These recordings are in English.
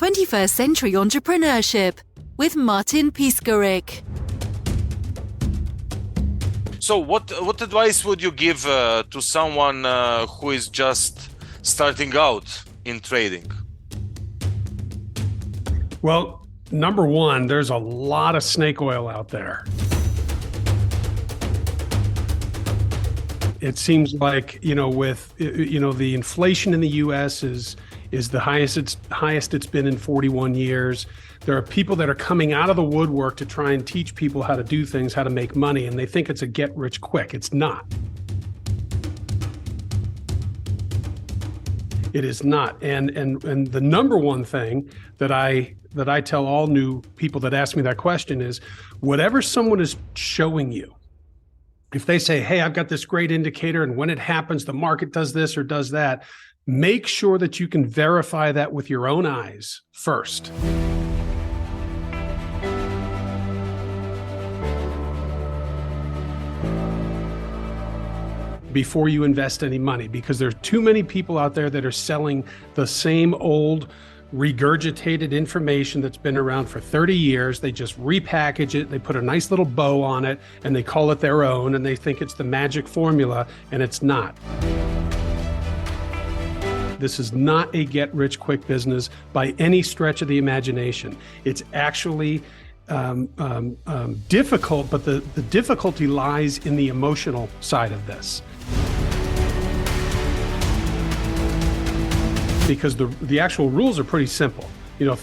21st Century Entrepreneurship with Martin Piskarik. So what advice would you give to someone who is just starting out in trading? Well, number one, there's a lot of snake oil out there. It seems like, with, the inflation in the U.S. is the highest it's been in 41 years. There are people that are coming out of the woodwork to try and teach people how to do things, how to make money, and they think it's a get rich quick. It's not. It is not. And the number one thing that I tell all new people that ask me that question is, whatever someone is showing you, if they say, hey, I've got this great indicator, and when it happens, the market does this or does that, make sure that you can verify that with your own eyes first. Before you invest any money, because there's too many people out there that are selling the same old regurgitated information that's been around for 30 years. They just repackage it, they put a nice little bow on it, and they call it their own, and they think it's the magic formula, and it's not. This is not a get-rich-quick business by any stretch of the imagination. It's actually difficult, but the difficulty lies in the emotional side of this. Because the actual rules are pretty simple.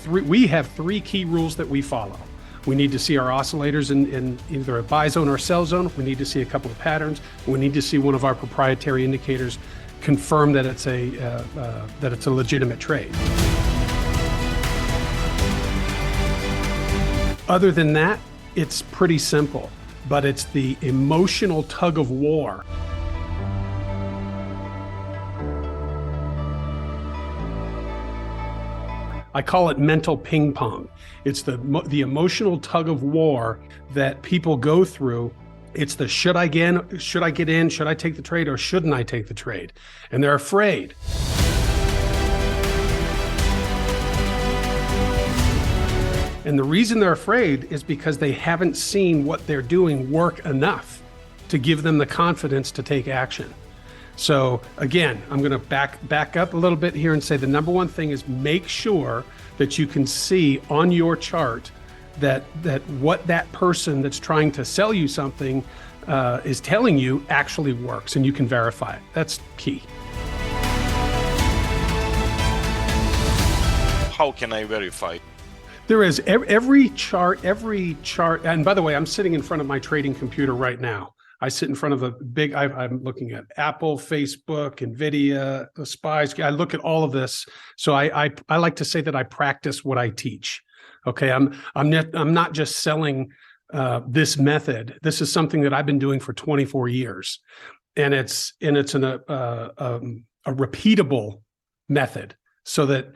We have three key rules that we follow. We need to see our oscillators in either a buy zone or sell zone. We need to see a couple of patterns. We need to see one of our proprietary indicators confirm that it's a legitimate trade. Other than that, it's pretty simple, but it's the emotional tug of war. I call it mental ping pong. It's the emotional tug of war that people go through. It's the should I get in, should I take the trade, or shouldn't I take the trade? And they're afraid. And the reason they're afraid is because they haven't seen what they're doing work enough to give them the confidence to take action. So again, I'm going to back up a little bit here and say the number one thing is make sure that you can see on your chart that what that person that's trying to sell you something is telling you actually works, and you can verify it. That's key. How can I verify? There is every chart, and by the way, I'm sitting in front of my trading computer right now. I sit in front of I'm looking at Apple, Facebook, NVIDIA, the SPYs. I look at all of this. So I like to say that I practice what I teach. Okay, I'm not just selling this method. This is something that I've been doing for 24 years, and it's a repeatable method. So that,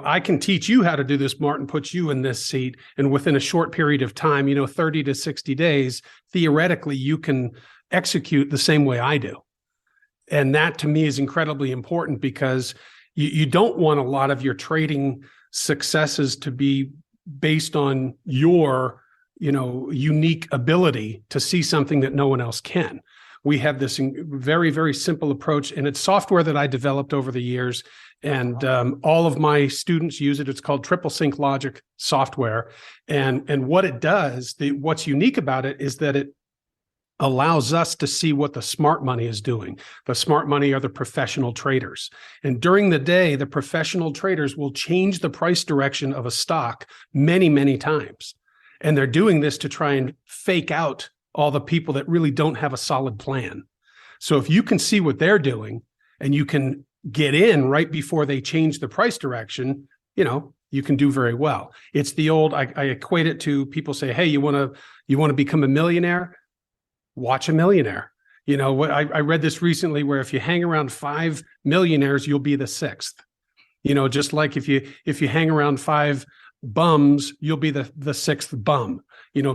I can teach you how to do this, Martin, put you in this seat, and within a short period of time, 30 to 60 days, theoretically, you can execute the same way I do. And that to me is incredibly important, because you don't want a lot of your trading successes to be based on your, unique ability to see something that no one else can. We have this very, very simple approach, and it's software that I developed over the years. And all of my students use it. It's called Triple Sync Logic software. And what it does, what's unique about it is that it allows us to see what the smart money is doing. The smart money are the professional traders. And during the day, the professional traders will change the price direction of a stock many, many times. And they're doing this to try and fake out all the people that really don't have a solid plan. So if you can see what they're doing, and you can get in right before they change the price direction, you can do very well. It's the old, I equate it to, people say, hey, you want to become a millionaire? Watch a millionaire. I read this recently, where if you hang around 5 millionaires, you'll be the 6th. Just like if you hang around 5 bums, you'll be the 6th bum.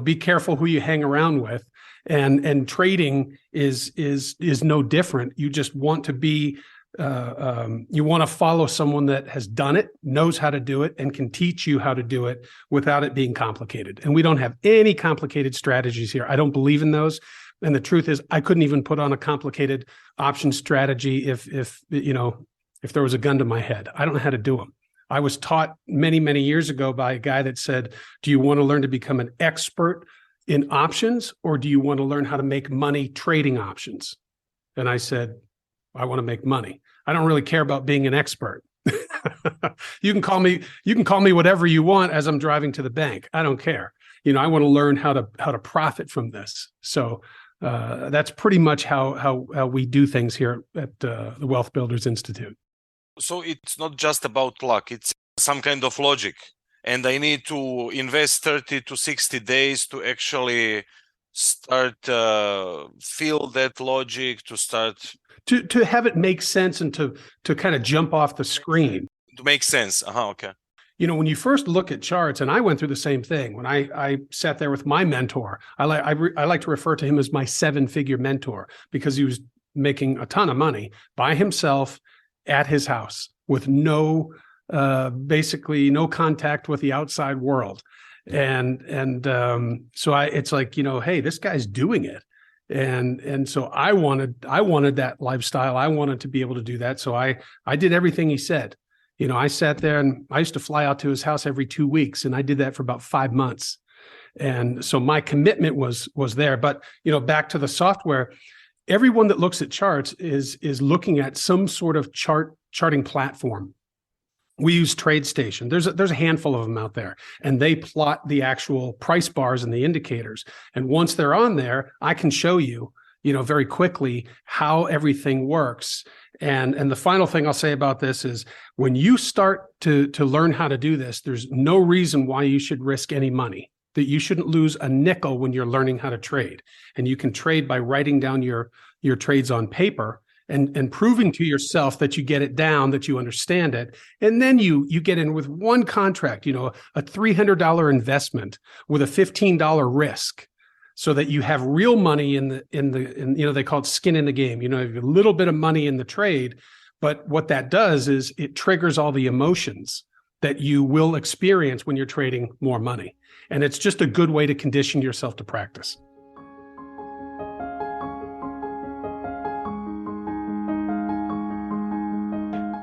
Be careful who you hang around with. And trading is no different. You just want to be You want to follow someone that has done it, knows how to do it, and can teach you how to do it without it being complicated. And we don't have any complicated strategies here. I don't believe in those. And the truth is, I couldn't even put on a complicated option strategy if there was a gun to my head. I don't know how to do them. I was taught many, many years ago by a guy that said, do you want to learn to become an expert in options, or do you want to learn how to make money trading options? And I said, I want to make money. I don't really care about being an expert. You can call me whatever you want as I'm driving to the bank. I don't care. I want to learn how to profit from this. So that's pretty much how we do things here at the Wealth Builders Institute. So it's not just about luck, it's some kind of logic. And I need to invest 30 to 60 days to actually start feel that logic, to start to have it make sense, and to kind of jump off the screen. To make sense. Okay. When you first look at charts, and I went through the same thing when I sat there with my mentor. I like to refer to him as my 7-figure mentor, because he was making a ton of money by himself at his house with basically no contact with the outside world. And so it's like, hey, this guy's doing it. And so I wanted that lifestyle. I wanted to be able to do that. So I did everything he said. I sat there, and I used to fly out to his house every 2 weeks, and I did that for about 5 months. And so my commitment was there. But, back to the software, everyone that looks at charts is looking at some sort of charting platform. We use TradeStation. There's a handful of them out there, and they plot the actual price bars and the indicators. And once they're on there, I can show you, very quickly how everything works. And the final thing I'll say about this is, when you start to learn how to do this, there's no reason why you should risk any money. That you shouldn't lose a nickel when you're learning how to trade. And you can trade by writing down your trades on paper and proving to yourself that you get it down, that you understand it. And then you get in with one contract, a $300 investment with a $15 risk, so that you have real money in they call it skin in the game. A little bit of money in the trade, but what that does is it triggers all the emotions that you will experience when you're trading more money. And it's just a good way to condition yourself to practice.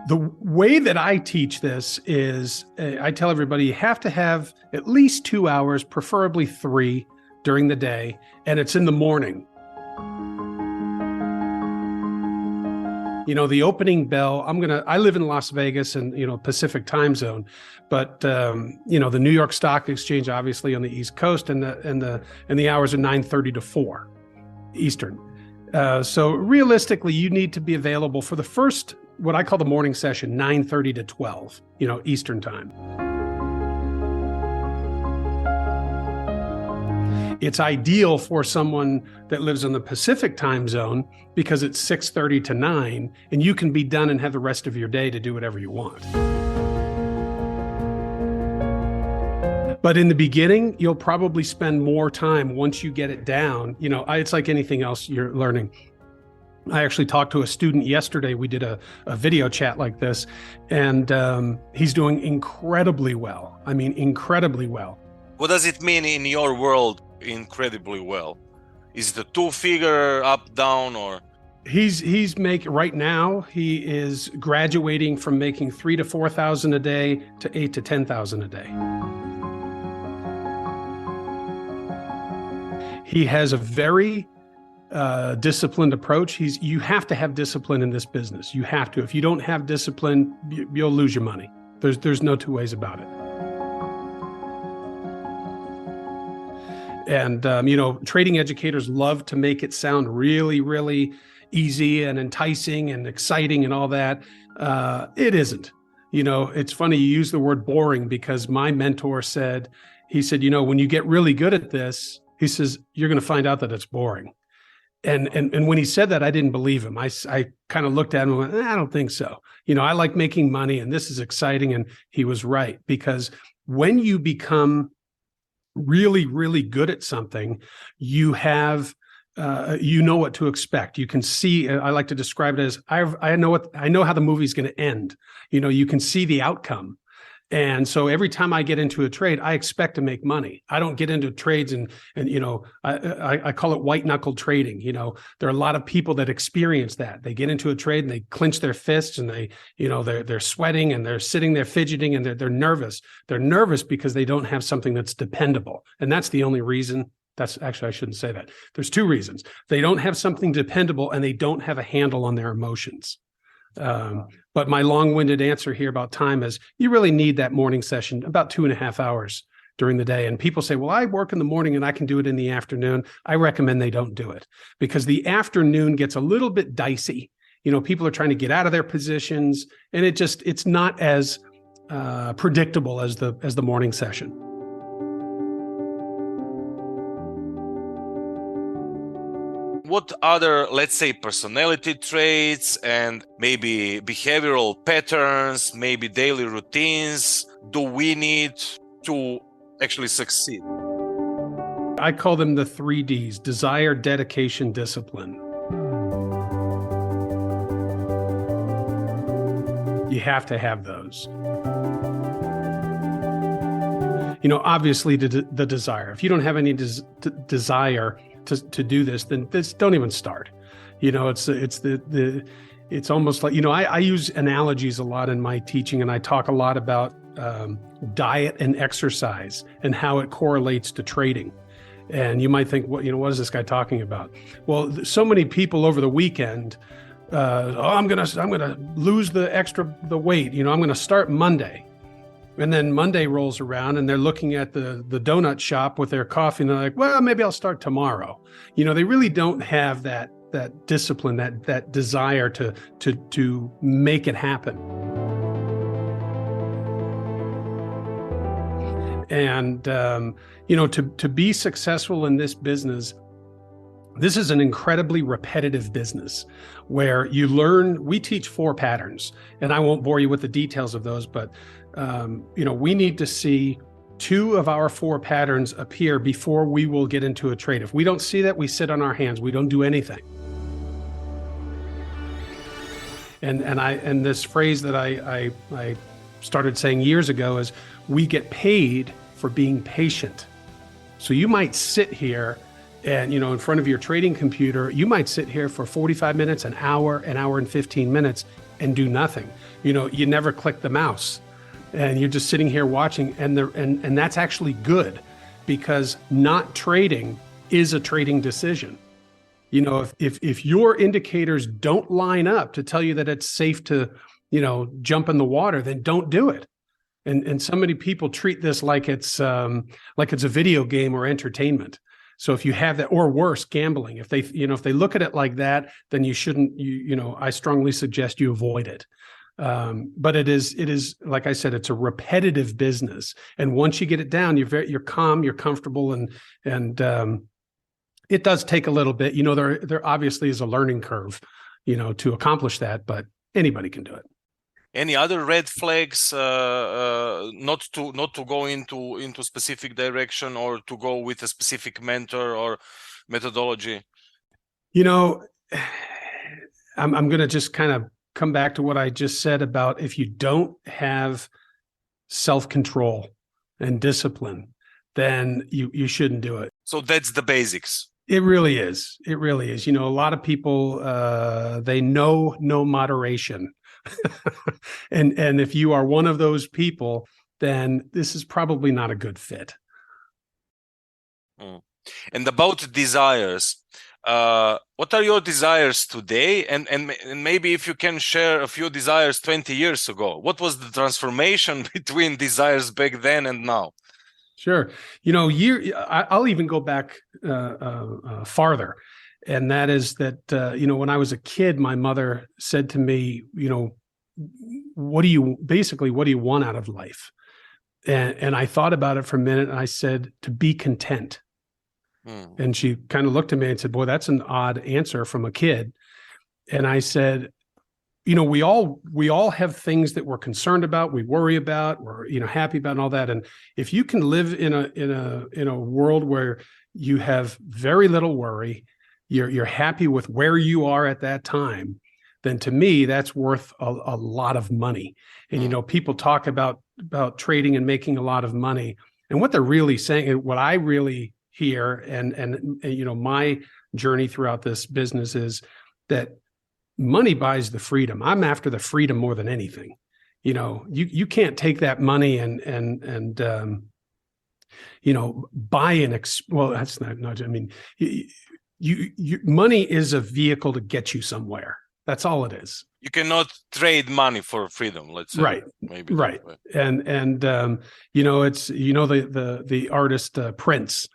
The way that I teach this is, I tell everybody you have to have at least 2 hours, preferably 3 during the day, and it's in the morning. The opening bell, I live in Las Vegas and, Pacific time zone, but, the New York Stock Exchange, obviously on the East Coast, and the hours are 9:30 to 4 Eastern. So realistically, you need to be available for the first, what I call the morning session, 9:30 to 12, Eastern time. It's ideal for someone that lives in the Pacific time zone, because it's 6:30 to 9, and you can be done and have the rest of your day to do whatever you want. But in the beginning, you'll probably spend more time once you get it down. It's like anything else you're learning. I actually talked to a student yesterday. We did a video chat like this, and he's doing incredibly well. I mean, incredibly well. What does it mean in your world, incredibly well? Is it a 2-figure up, down, or? He's making, right now, he is graduating from making $3,000 to $4,000 a day to $8,000 to $10,000 a day. He has a very disciplined approach. You have to have discipline in this business. You have to. If you don't have discipline, you'll lose your money. There's no two ways about it. And, trading educators love to make it sound really, really easy and enticing and exciting and all that. It isn't. It's funny you use the word boring, because my mentor said, when you get really good at this, he says, you're going to find out that it's boring. And when he said that, I didn't believe him. I kind of looked at him and went, I don't think so. I like making money, and this is exciting. And he was right, because when you become really, really good at something, you have you know what to expect. You can see. I like to describe it as I know how the movie's going to end. You can see the outcome. And so every time I get into a trade, I expect to make money. I don't get into trades and I call it white knuckle trading. There are a lot of people that experience that. They get into a trade and they clench their fists and they're sweating and they're sitting there fidgeting and they're nervous. They're nervous because they don't have something that's dependable. And that's the only reason. That's actually, I shouldn't say that. There's two reasons. They don't have something dependable and they don't have a handle on their emotions. But my long-winded answer here about time is you really need that morning session, about 2.5 hours during the day. And people say, well, I work in the morning and I can do it in the afternoon. I recommend they don't do it because the afternoon gets a little bit dicey. People are trying to get out of their positions and it's not as predictable as the morning session. What other, let's say, personality traits and maybe behavioral patterns, maybe daily routines do we need to actually succeed? I call them the 3 Ds: desire, dedication, discipline. You have to have those. Obviously the desire. If you don't have any desire to do this, then don't even start. It's almost like, I use analogies a lot in my teaching, and I talk a lot about diet and exercise and how it correlates to trading. And you might think, what is this guy talking about? Well, so many people over the weekend, I'm gonna lose the weight. I'm gonna start Monday. And then Monday rolls around and they're looking at the donut shop with their coffee and they're like, well, maybe I'll start tomorrow. They really don't have that discipline, that desire to make it happen. And, to be successful in this business, this is an incredibly repetitive business where we teach 4 patterns, and I won't bore you with the details of those, but we need to see 2 of our 4 patterns appear before we will get into a trade. If we don't see that, we sit on our hands. We don't do anything. And this phrase that I started saying years ago is, we get paid for being patient. So you might sit here and, in front of your trading computer, you might sit here for 45 minutes, an hour and 15 minutes and do nothing. You never click the mouse and you're just sitting here watching, and that's actually good, because not trading is a trading decision. If your indicators don't line up to tell you that it's safe to, jump in the water, then don't do it. And so many people treat this like it's a video game or entertainment. So if you have that, or worse, gambling, if they look at it like that, then you shouldn't, I strongly suggest you avoid it. But it is, like I said, it's a repetitive business. And once you get it down, you're calm, you're comfortable, and it does take a little bit. There obviously is a learning curve, to accomplish that, but anybody can do it. Any other red flags, not to go into specific direction, or to go with a specific mentor or methodology? I'm going to just kind of come back to what I just said about, if you don't have self-control and discipline, then you shouldn't do it. So that's the basics. It really is. It really is. A lot of people, they know no moderation. and if you are one of those people, then this is probably not a good fit. And about desires, what are your desires today? And maybe if you can share a few desires 20 years ago, what was the transformation between desires back then and now? Sure. I'll even go back farther. And that is that, when I was a kid, my mother said to me, what do you want out of life? And I thought about it for a minute, and I said, to be content. And she kind of looked at me and said, boy, that's an odd answer from a kid. And I said, we all have things that we're concerned about, we worry about, we're, happy about, and all that. And if you can live in a world where you have very little worry, you're happy with where you are at that time, then to me, that's worth a lot of money. And, you know, people talk about trading and making a lot of money. And what they're really saying, and what I really hear, and you know, my journey throughout this business is that money buys the freedom. I'm after the freedom more than anything. You know, you can't take that money and you know, buy well, that's not, I mean, money is a vehicle to get you somewhere. That's all it is. You cannot trade money for freedom, let's say. Right. Maybe right. And you know, it's, you know, the artist Prince,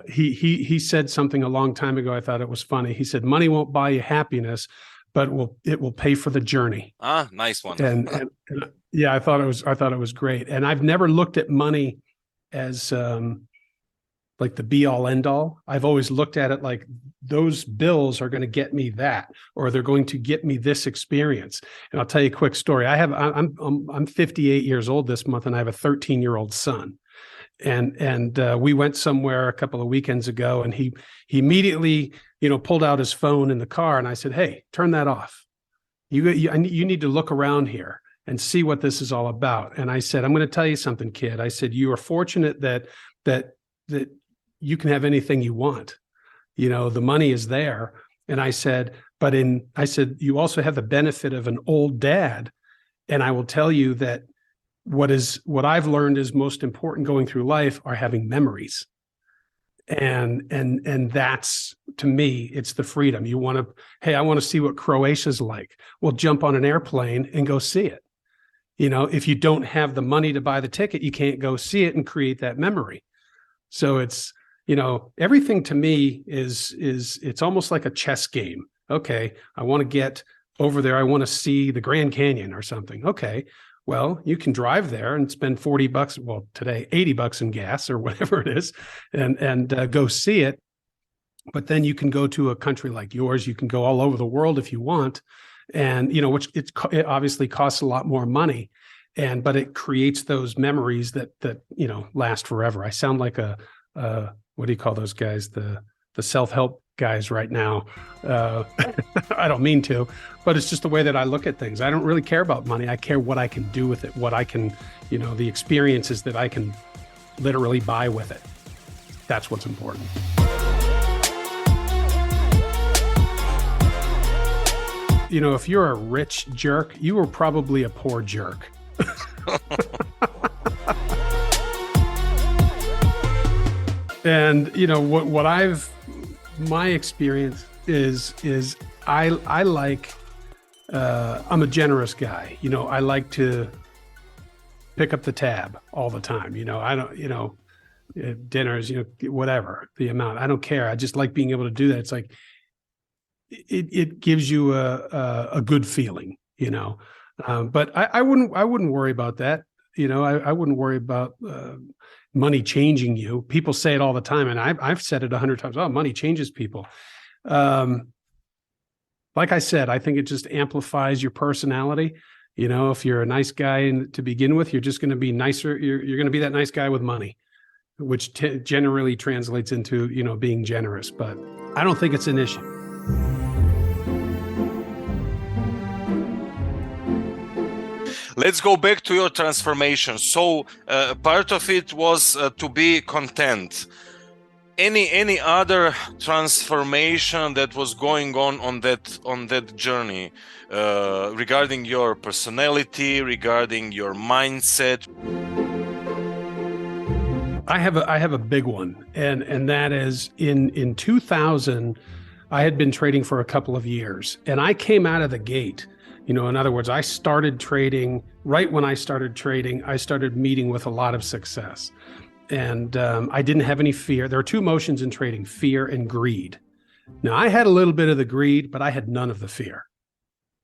he said something a long time ago. I thought it was funny. He said, money won't buy you happiness, but it will pay for the journey. Ah, nice one. And yeah, I thought it was great. And I've never looked at money as like the be all end all. I've always looked at it like those bills are going to get me that, or they're going to get me this experience. And I'll tell you a quick story. I'm 58 years old this month, and I have a 13-year-old son. And we went somewhere a couple of weekends ago, and he immediately, you know, pulled out his phone in the car, and I said, "Hey, turn that off. You need to look around here and see what this is all about." And I said, "I'm going to tell you something, kid." I said, "You are fortunate that you can have anything you want. You know, the money is there." And I said, "You also have the benefit of an old dad. And I will tell you that what I've learned is most important going through life are having memories." And that's, to me, it's the freedom. You want to, hey, I want to see what Croatia's like. Well, jump on an airplane and go see it. You know, if you don't have the money to buy the ticket, you can't go see it and create that memory. So it's, you know, everything to me is it's almost like a chess game. Okay, I want to get over there. I want to see the Grand Canyon or something. Okay, well, you can drive there and spend $40, well, today, $80 in gas or whatever it is, and go see it. But then you can go to a country like yours. You can go all over the world if you want. And, you know, which it obviously costs a lot more money. But it creates those memories that, you know, last forever. I sound like a what do you call those guys? The self-help guys right now. I don't mean to, but it's just the way that I look at things. I don't really care about money. I care what I can do with it, what I can, you know, the experiences that I can literally buy with it. That's what's important. You know, if you're a rich jerk, you were probably a poor jerk. And, you know, my experience is I like, I'm a generous guy. You know, I like to pick up the tab all the time. You know, I don't, you know, dinners, you know, whatever the amount, I don't care. I just like being able to do that. It's like, it gives you a good feeling, you know. But I wouldn't worry about that. You know, I wouldn't worry about money changing you. People say it all the time, and I've said it 100 times. Oh, money changes people. Like I said, I think it just amplifies your personality. You know, if you're a nice guy to begin with, you're just going to be nicer. You're going to be that nice guy with money, which generally translates into, you know, being generous. But I don't think it's an issue. Let's go back to your transformation. So part of it was to be content. Any other transformation that was going on that journey regarding your personality, regarding your mindset? I have a big one, and that is in 2000, I had been trading for a couple of years, and I came out of the gate. You know, in other words, I started trading right when I started trading. I started meeting with a lot of success, and I didn't have any fear. There are two emotions in trading: fear and greed. Now, I had a little bit of the greed, but I had none of the fear.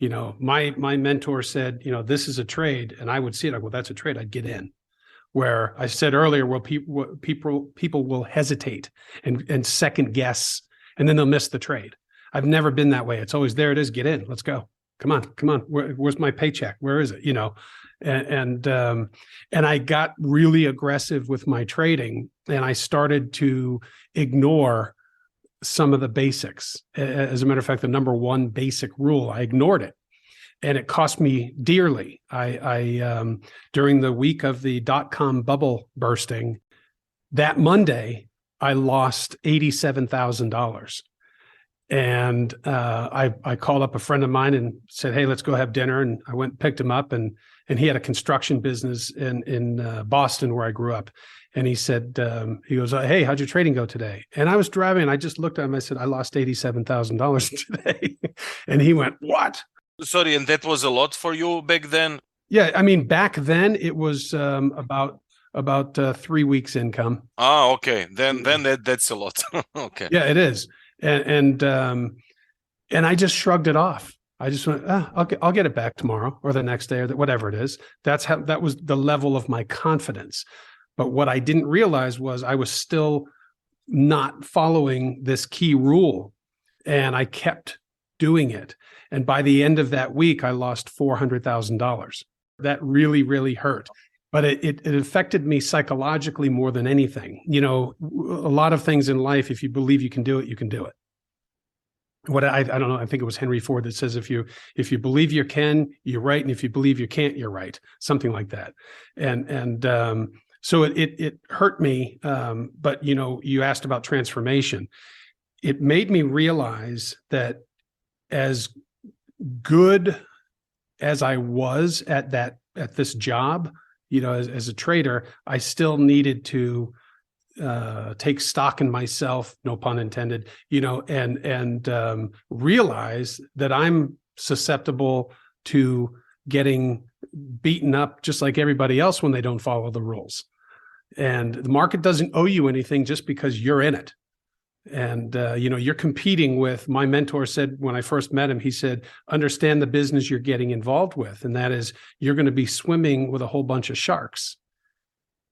You know, my mentor said, you know, this is a trade, and I would see it. Like, well, that's a trade. I'd get in. Where I said earlier, well, people will hesitate and second guess, and then they'll miss the trade. I've never been that way. It's always, there it is. Get in. Let's go. Come on. Where's my paycheck? Where is it? You know, and I got really aggressive with my trading, and I started to ignore some of the basics. As a matter of fact, the number one basic rule, I ignored it. And it cost me dearly. I during the week of the dot-com bubble bursting, that Monday, I lost $87,000. And I called up a friend of mine and said, "Hey, let's go have dinner." And I went and picked him up, and he had a construction business in Boston, where I grew up. And he said, he goes, "Hey, how'd your trading go today?" And I was driving, and I just looked at him. I said, "I lost $87,000 today." And he went, "What?" Sorry, and that was a lot for you back then? Yeah, I mean, back then it was about 3 weeks income. Ah, okay. Then that's a lot. Okay. Yeah, it is. And I just shrugged it off. I just went, I'll get it back tomorrow or the next day or whatever it is. That was the level of my confidence. But what I didn't realize was I was still not following this key rule, and I kept doing it. And by the end of that week, I lost $400,000. That really, really hurt. But it affected me psychologically more than anything. You know, a lot of things in life, if you believe you can do it, you can do it. What I don't know, I think it was Henry Ford that says, if you believe you can, you're right. And if you believe you can't, you're right. Something like that. And so it hurt me. But, you know, you asked about transformation. It made me realize that as good as I was at this job, you know, as a trader, I still needed to take stock in myself, no pun intended, you know, and realize that I'm susceptible to getting beaten up just like everybody else when they don't follow the rules. And the market doesn't owe you anything just because you're in it. And, you know, you're competing with, my mentor said when I first met him, he said, understand the business you're getting involved with. And that is, you're going to be swimming with a whole bunch of sharks,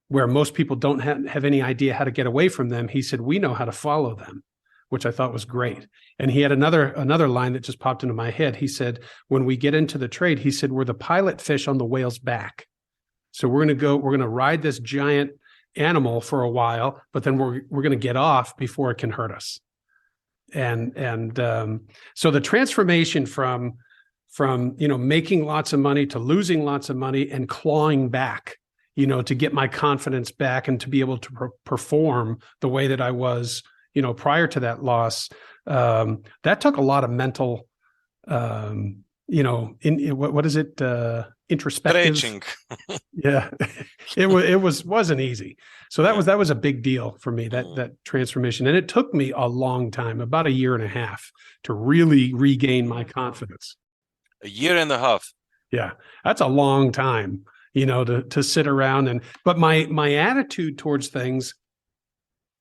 where most people don't have any idea how to get away from them. He said, we know how to follow them, which I thought was great. And he had another line that just popped into my head. He said, when we get into the trade, he said, we're the pilot fish on the whale's back. So we're going to ride this giant animal for a while, but then we're going to get off before it can hurt us. And so the transformation from you know, making lots of money to losing lots of money and clawing back, you know, to get my confidence back and to be able to perform the way that I was, you know, prior to that loss, that took a lot of mental, you know, what is it? Introspective. Stretching. Yeah, it wasn't easy. So that was a big deal for me, that transformation. And it took me a long time, about 1.5 years, to really regain my confidence. 1.5 years. Yeah, that's a long time, you know, to sit around but my attitude towards things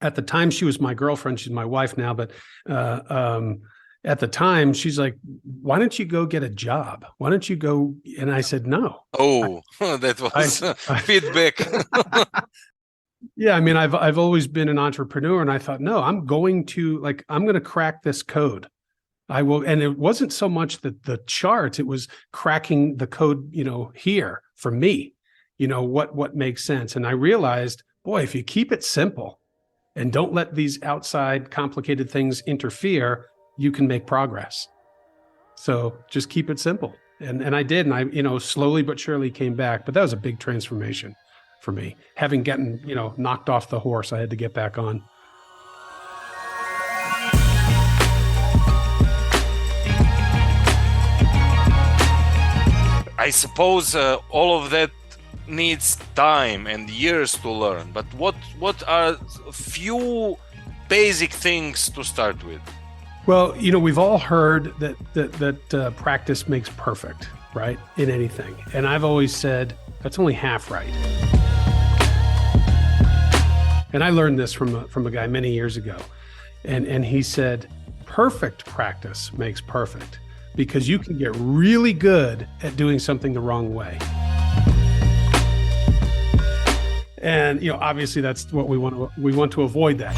at the time, she was my girlfriend, she's my wife now, but at the time, she's like, why don't you go get a job? Why don't you go? And I said, no. Oh, that was feedback. Yeah. I mean, I've always been an entrepreneur, and I thought, no, I'm going to crack this code. I will. And it wasn't so much the charts, it was cracking the code, you know, here for me, you know, what makes sense. And I realized, boy, if you keep it simple and don't let these outside complicated things interfere, you can make progress. So just keep it simple. And I did. And I, you know, slowly but surely came back. But that was a big transformation for me. Having gotten, you know, knocked off the horse, I had to get back on. I suppose all of that needs time and years to learn. But what are a few basic things to start with? Well, you know, we've all heard that practice makes perfect, right? In anything. And I've always said that's only half right. And I learned this from a guy many years ago. And he said, perfect practice makes perfect, because you can get really good at doing something the wrong way. And, you know, obviously that's what we want to avoid that.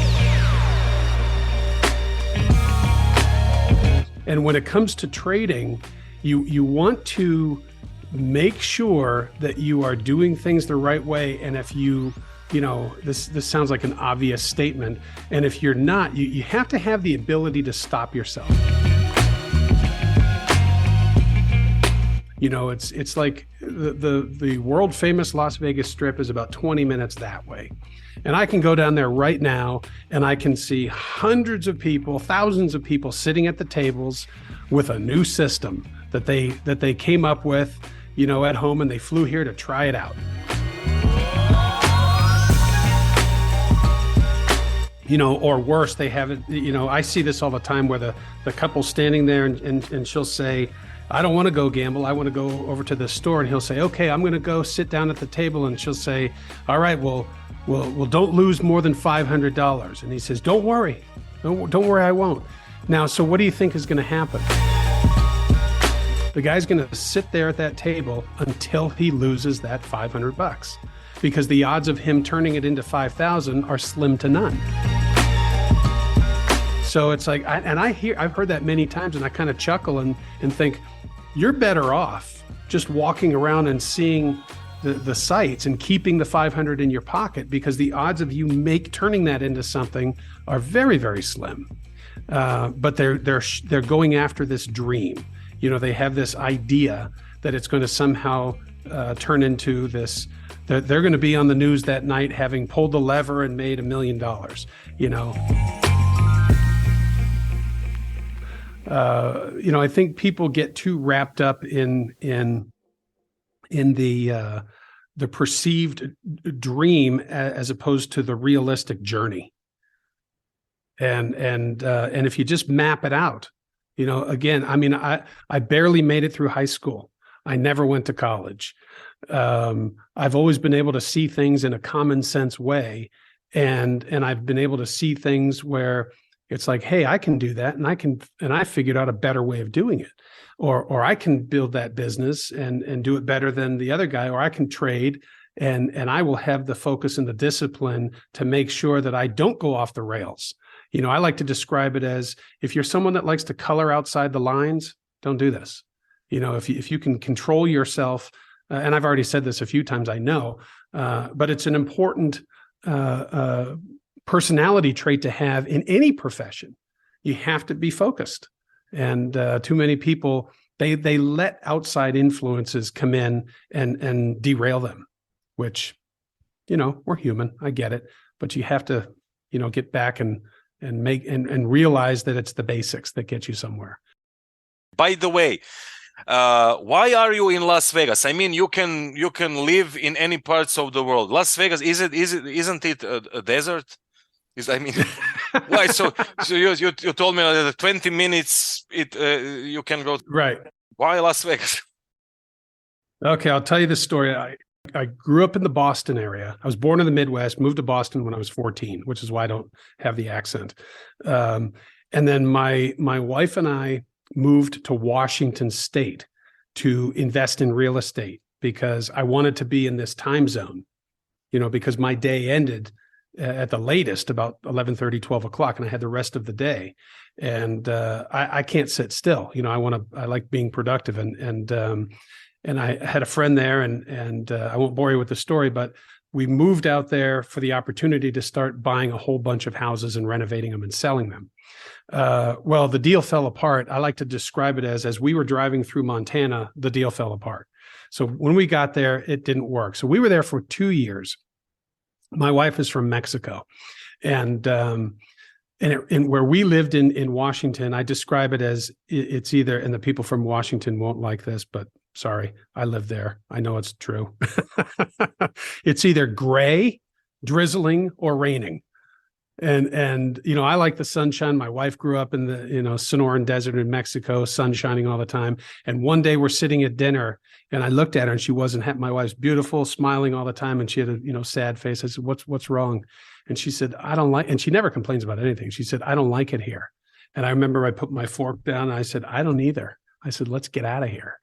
And when it comes to trading, you want to make sure that you are doing things the right way. And if you this sounds like an obvious statement. And if you're not, you have to have the ability to stop yourself. It's like the world famous Las Vegas Strip is about 20 minutes that way. And I can go down there right now and I can see hundreds of people, thousands of people sitting at the tables with a new system that they came up with, at home, and they flew here to try it out. Or worse, they have it, I see this all the time where the couple's standing there and she'll say, I don't want to go gamble. I want to go over to the store. And he'll say, okay, I'm going to go sit down at the table. And she'll say, all right, well, don't lose more than $500. And he says, don't worry. Don't worry, I won't. Now, so what do you think is going to happen? The guy's going to sit there at that table until he loses that $500, because the odds of him turning it into 5,000 are slim to none. So it's like, I've heard that many times, and I kind of chuckle and think, you're better off just walking around and seeing the sights and keeping the 500 in your pocket, because the odds of you turning that into something are very, very slim. But they're going after this dream. They have this idea that it's going to somehow turn into this. They're going to be on the news that night having pulled the lever and made $1 million. I think people get too wrapped up in the perceived dream as opposed to the realistic journey. And if you just map it out, again, I barely made it through high school. I never went to college. I've always been able to see things in a common sense way, and I've been able to see things where it's like, hey, I can do that, and I figured out a better way of doing it, or I can build that business and do it better than the other guy, or I can trade and I will have the focus and the discipline to make sure that I don't go off the rails. I like to describe it as, if you're someone that likes to color outside the lines, don't do this. If you can control yourself, and I've already said this a few times, I know, but it's an important personality trait to have in any profession. You have to be focused. And too many people, they let outside influences come in and derail them, which, we're human. I get it. But you have to, get back and realize that it's the basics that get you somewhere. By the way, why are you in Las Vegas? I mean, you can live in any parts of the world. Las Vegas, isn't it a desert? Why? So you told me that 20 minutes you can go. Right. Why Las Vegas? Okay, I'll tell you the story. I grew up in the Boston area. I was born in the Midwest, moved to Boston when I was 14, which is why I don't have the accent. And then my wife and I moved to Washington State to invest in real estate, because I wanted to be in this time zone, because my day ended at the latest about 11:30, 12 o'clock, and I had the rest of the day. And I can't sit still. I like being productive. And I had a friend there, and I won't bore you with the story, but we moved out there for the opportunity to start buying a whole bunch of houses and renovating them and selling them. Well, the deal fell apart. I like to describe it as we were driving through Montana, the deal fell apart. So when we got there, it didn't work. So we were there for 2 years. My wife is from Mexico, and where we lived in Washington, I describe it as it's either, and the people from Washington won't like this, but sorry, I live there. I know it's true. It's either gray, drizzling, or raining. And I like the sunshine. My wife grew up in the Sonoran Desert in Mexico, sun shining all the time. And one day we're sitting at dinner, and I looked at her, and she wasn't happy. My wife's beautiful, smiling all the time, and she had a sad face. I said, "What's wrong?" And she said, "I don't like." And she never complains about anything. She said, "I don't like it here." And I remember I put my fork down, and I said, "I don't either." I said, "Let's get out of here."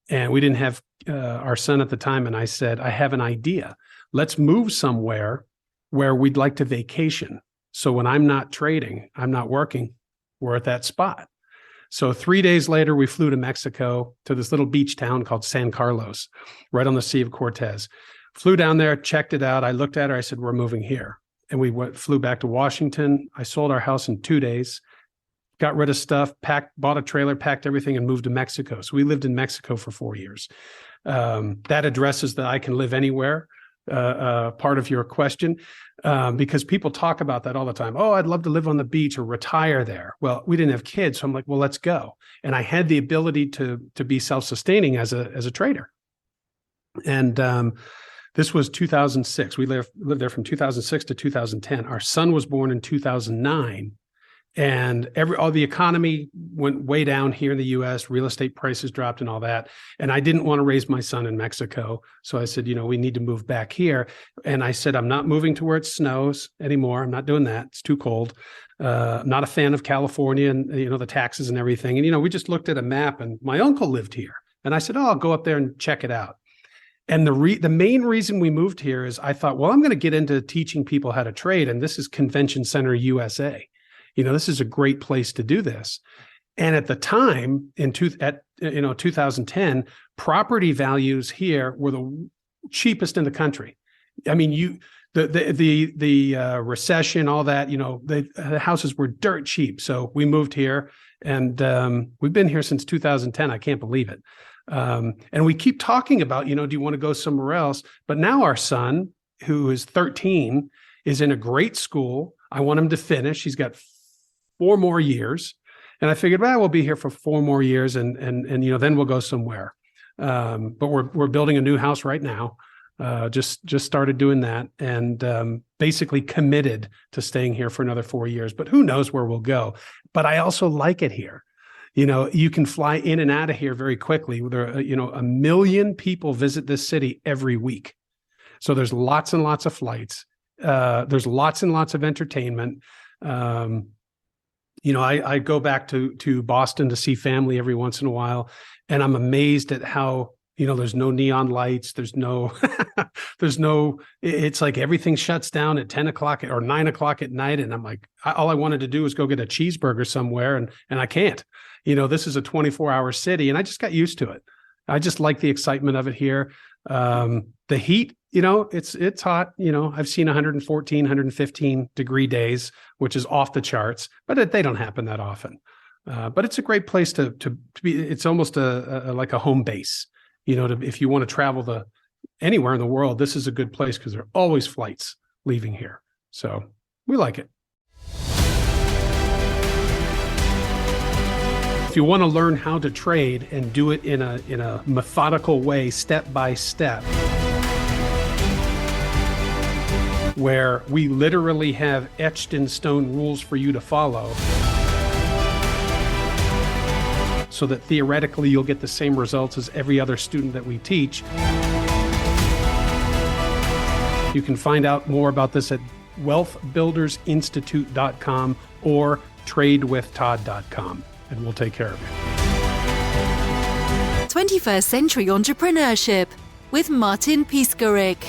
And we didn't have our son at the time. And I said, "I have an idea. Let's move somewhere where we'd like to vacation. So when I'm not trading, I'm not working, we're at that spot." So 3 days later, we flew to Mexico, to this little beach town called San Carlos, right on the Sea of Cortez. Flew down there, checked it out. I looked at her. I said, we're moving here. And we flew back to Washington. I sold our house in 2 days, got rid of stuff, bought a trailer, packed everything, and moved to Mexico. So we lived in Mexico for 4 years. That addresses that I can live anywhere, part of your question, because people talk about that all the time. Oh, I'd love to live on the beach or retire there. Well, we didn't have kids. So I'm like, well, let's go. And I had the ability to be self-sustaining as a trader. And this was 2006. We lived there from 2006 to 2010. Our son was born in 2009. And all the economy went way down here in the US, real estate prices dropped and all that. And I didn't want to raise my son in Mexico. So I said, we need to move back here. And I said, I'm not moving to where it snows anymore. I'm not doing that. It's too cold. I'm not a fan of California and, the taxes and everything. And, we just looked at a map and my uncle lived here. And I said, I'll go up there and check it out. And the main reason we moved here is I thought, well, I'm going to get into teaching people how to trade. And this is Convention Center USA. This is a great place to do this. And at the time, in 2010, property values here were the cheapest in the country. I mean, the recession, all that, the houses were dirt cheap. So we moved here, and we've been here since 2010. I can't believe it. And we keep talking about, do you want to go somewhere else? But now our son, who is 13, is in a great school. I want him to finish. He's got 4 more years. And I figured, we'll be here for 4 more years and then we'll go somewhere. But we're building a new house right now. Just started doing that and basically committed to staying here for another 4 years. But who knows where we'll go. But I also like it here. You can fly in and out of here very quickly. There are, 1 million people visit this city every week. So there's lots and lots of flights. There's lots and lots of entertainment. I go back to Boston to see family every once in a while, and I'm amazed at how, there's no neon lights. There's no, it's like everything shuts down at 10 o'clock or 9 o'clock at night. And I'm like, all I wanted to do was go get a cheeseburger somewhere, and I can't. This is a 24-hour city, and I just got used to it. I just like the excitement of it here. The heat, it's hot. I've seen 114, 115 degree days, which is off the charts, but they don't happen that often. But it's a great place to be. It's almost like a home base. If you want to travel anywhere in the world, this is a good place because there are always flights leaving here. So we like it. If you want to learn how to trade and do it in a methodical way, step by step, where we literally have etched in stone rules for you to follow, so that theoretically you'll get the same results as every other student that we teach. You can find out more about this at wealthbuildersinstitute.com or tradewithtodd.com. And we'll take care of you. 21st Century Entrepreneurship with Martin Piskarik.